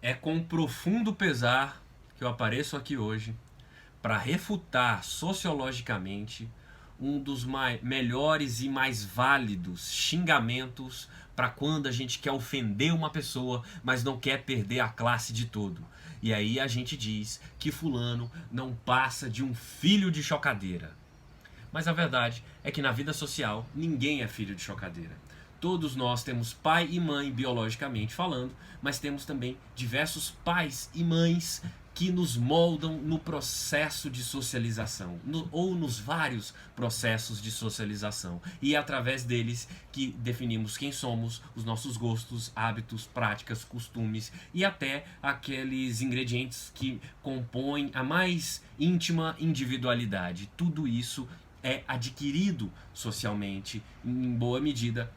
É com profundo pesar que eu apareço aqui hoje para refutar sociologicamente um dos melhores e mais válidos xingamentos para quando a gente quer ofender uma pessoa, mas não quer perder a classe de todo. E aí a gente diz que fulano não passa de um filho de chocadeira. Mas a verdade é que na vida social ninguém é filho de chocadeira. Todos nós temos pai e mãe biologicamente falando, mas temos também diversos pais e mães que nos moldam no processo de socialização, ou nos vários processos de socialização. E é através deles que definimos quem somos, os nossos gostos, hábitos, práticas, costumes e até aqueles ingredientes que compõem a mais íntima individualidade. Tudo isso é adquirido socialmente, em boa medida,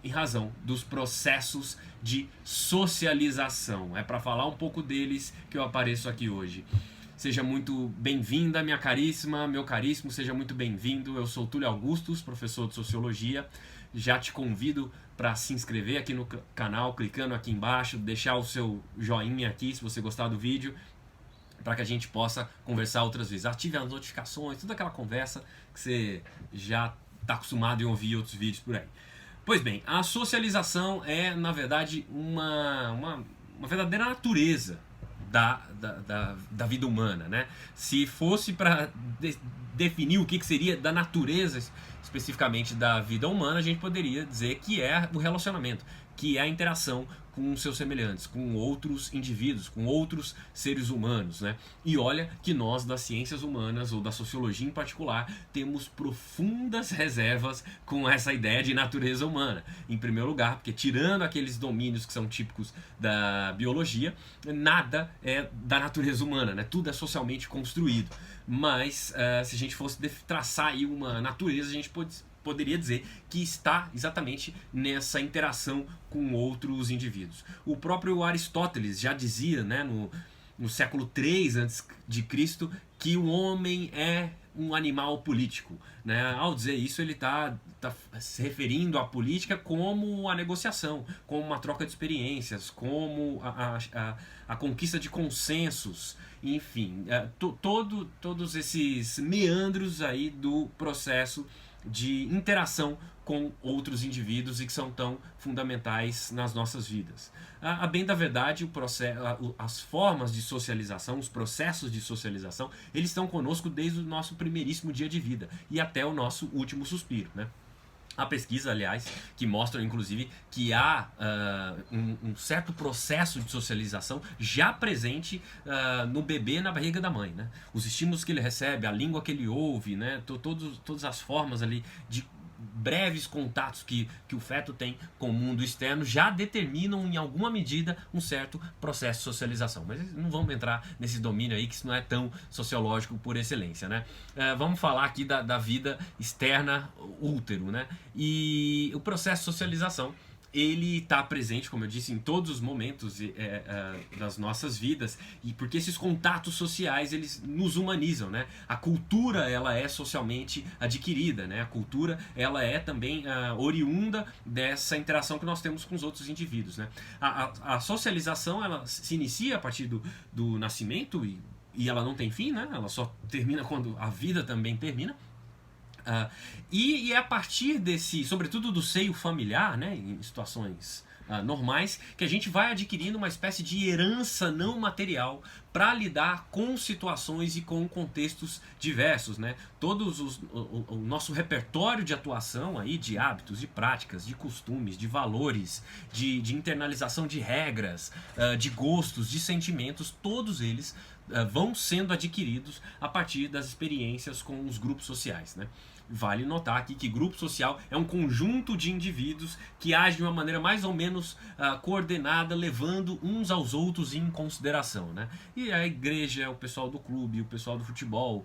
em razão dos processos de socialização. É para falar um pouco deles que eu apareço aqui hoje. Seja muito bem-vinda, minha caríssima, meu caríssimo, seja muito bem-vindo. Eu sou Túlio Augustus, professor de Sociologia. Já te convido para se inscrever aqui no canal, clicando aqui embaixo, deixar o seu joinha aqui se você gostar do vídeo, para que a gente possa conversar outras vezes. Ative as notificações, toda aquela conversa que você já está acostumado em ouvir outros vídeos por aí. Pois bem, a socialização é, na verdade, uma verdadeira natureza da vida humana, né? Se fosse para definir o que seria da natureza especificamente da vida humana, a gente poderia dizer que é o relacionamento, que é a interação com seus semelhantes, com outros indivíduos, com outros seres humanos, né? E olha que nós das ciências humanas, ou da sociologia em particular, temos profundas reservas com essa ideia de natureza humana. Em primeiro lugar, porque tirando aqueles domínios que são típicos da biologia, nada é da natureza humana, né? Tudo é socialmente construído. Mas se a gente fosse traçar aí uma natureza, a gente poderia dizer que está exatamente nessa interação com outros indivíduos. O próprio Aristóteles já dizia, né, no século III a.C., que o homem é um animal político, né? Ao dizer isso, ele está se referindo à política como a negociação, como uma troca de experiências, como a conquista de consensos, enfim, todos esses meandros aí do processo de interação com outros indivíduos e que são tão fundamentais nas nossas vidas. A bem da verdade, as formas de socialização, os processos de socialização, eles estão conosco desde o nosso primeiríssimo dia de vida e até o nosso último suspiro, né? Há pesquisas, aliás, que mostram, inclusive, que há um certo processo de socialização já presente no bebê na barriga da mãe, né? Os estímulos que ele recebe, a língua que ele ouve, né? Todas as formas ali de breves contatos que o feto tem com o mundo externo já determinam em alguma medida um certo processo de socialização. Mas não vamos entrar nesse domínio aí, que isso não é tão sociológico por excelência, né? Vamos falar aqui da vida externa, útero, né? E o processo de socialização, ele está presente, como eu disse, em todos os momentos das nossas vidas, e porque esses contatos sociais, eles nos humanizam, né? A cultura, ela é socialmente adquirida, né? A cultura, ela é também oriunda dessa interação que nós temos com os outros indivíduos, né? A socialização, ela se inicia a partir do nascimento e ela não tem fim, né? Ela só termina quando a vida também termina. E é a partir desse, sobretudo do seio familiar, né, em situações normais, que a gente vai adquirindo uma espécie de herança não material para lidar com situações e com contextos diversos, né? O nosso repertório de atuação aí, de hábitos, de práticas, de costumes, de valores, de internalização de regras, de gostos, de sentimentos, todos eles vão sendo adquiridos a partir das experiências com os grupos sociais, né? Vale notar aqui que grupo social é um conjunto de indivíduos que agem de uma maneira mais ou menos coordenada, levando uns aos outros em consideração, né? E a igreja, o pessoal do clube, o pessoal do futebol,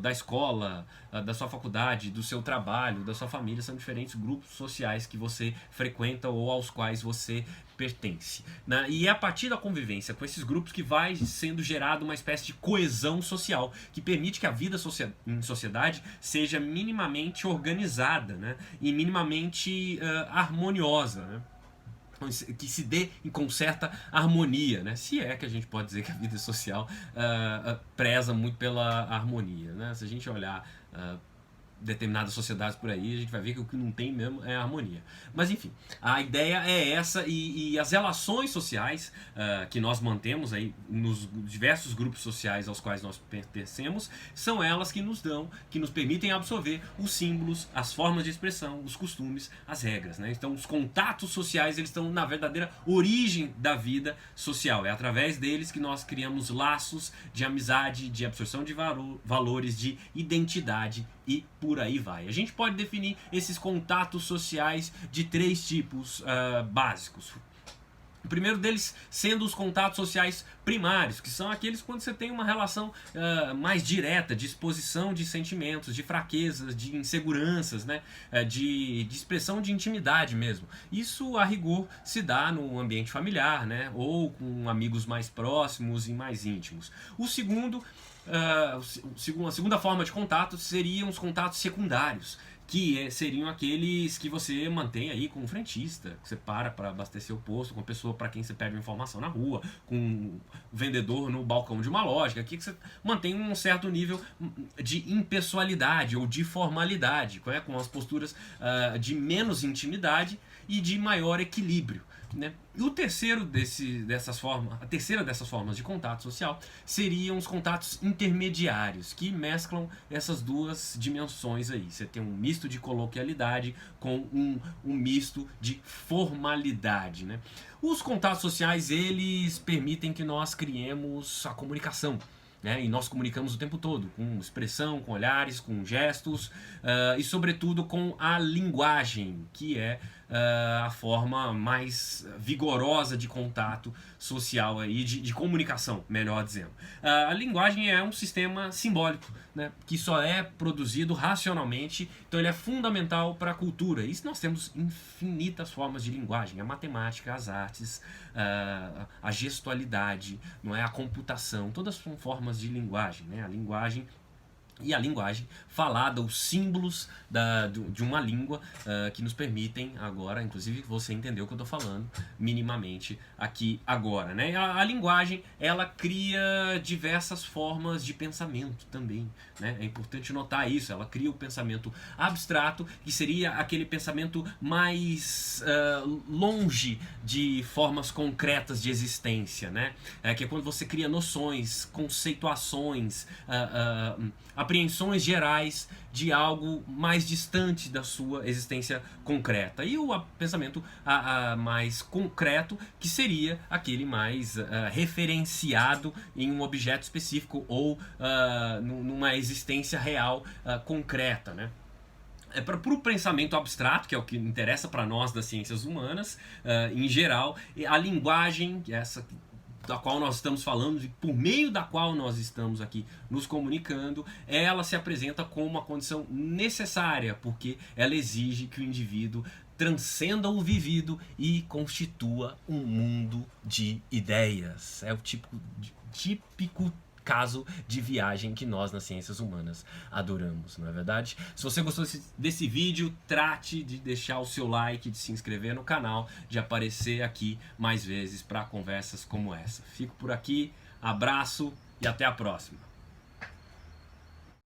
da escola, da sua faculdade, do seu trabalho, da sua família, são diferentes grupos sociais que você frequenta ou aos quais você pertence, né? E é a partir da convivência com esses grupos que vai sendo gerada uma espécie de coesão social que permite que a vida em sociedade seja minimamente organizada, né? E minimamente harmoniosa, né? que se dê com certa harmonia, né? Se é que a gente pode dizer que a vida social preza muito pela harmonia, né? Se a gente olhar determinadas sociedades por aí, a gente vai ver que o que não tem mesmo é a harmonia. Mas enfim, a ideia é essa, e as relações sociais que nós mantemos aí nos diversos grupos sociais aos quais nós pertencemos, são elas que nos dão, que nos permitem absorver os símbolos, as formas de expressão, os costumes, as regras, né? Então os contatos sociais, eles estão na verdadeira origem da vida social. É através deles que nós criamos laços de amizade, de absorção de valores, de identidade, e por aí vai. A gente pode definir esses contatos sociais de 3 tipos básicos. O primeiro deles sendo os contatos sociais primários, que são aqueles quando você tem uma relação mais direta, de exposição de sentimentos, de fraquezas, de inseguranças, né? De expressão de intimidade mesmo. Isso, a rigor, se dá no ambiente familiar, né? Ou com amigos mais próximos e mais íntimos. O segundo, a segunda forma de contato seriam os contatos secundários, que seriam aqueles que você mantém aí com um frentista, que você para abastecer o posto, com a pessoa para quem você pede uma informação na rua, com o vendedor no balcão de uma loja, aqui que você mantém um certo nível de impessoalidade ou de formalidade, com as posturas de menos intimidade e de maior equilíbrio, né? E o terceiro a terceira dessas formas de contato social seriam os contatos intermediários, que mesclam essas duas dimensões aí. Você tem um misto de coloquialidade com um misto de formalidade, né? Os contatos sociais, eles permitem que nós criemos a comunicação, né? E nós comunicamos o tempo todo, com expressão, com olhares, com gestos, e sobretudo com a linguagem, que é a forma mais vigorosa de contato social, aí, de comunicação, melhor dizendo. A linguagem é um sistema simbólico, né, que só é produzido racionalmente, então ele é fundamental para a cultura. E nós temos infinitas formas de linguagem: a matemática, as artes, a gestualidade, não é, a computação, todas são formas de linguagem, né? A linguagem falada, os símbolos de uma língua que nos permitem agora, inclusive você entendeu o que eu estou falando minimamente aqui agora, né? A linguagem, ela cria diversas formas de pensamento também, né? É importante notar isso. Ela cria o pensamento abstrato, que seria aquele pensamento mais longe de formas concretas de existência, né? Que é quando você cria noções, conceituações, apreensões gerais de algo mais distante da sua existência concreta. E o pensamento mais concreto, que seria aquele mais referenciado em um objeto específico ou numa existência real concreta, né? Para o pensamento abstrato, que é o que interessa para nós das ciências humanas, em geral, a linguagem, essa da qual nós estamos falando e por meio da qual nós estamos aqui nos comunicando, ela se apresenta como uma condição necessária, porque ela exige que o indivíduo transcenda o vivido e constitua um mundo de ideias. É o típico caso de viagem que nós nas ciências humanas adoramos, não é verdade? Se você gostou desse vídeo, trate de deixar o seu like, de se inscrever no canal, de aparecer aqui mais vezes para conversas como essa. Fico por aqui, abraço e até a próxima.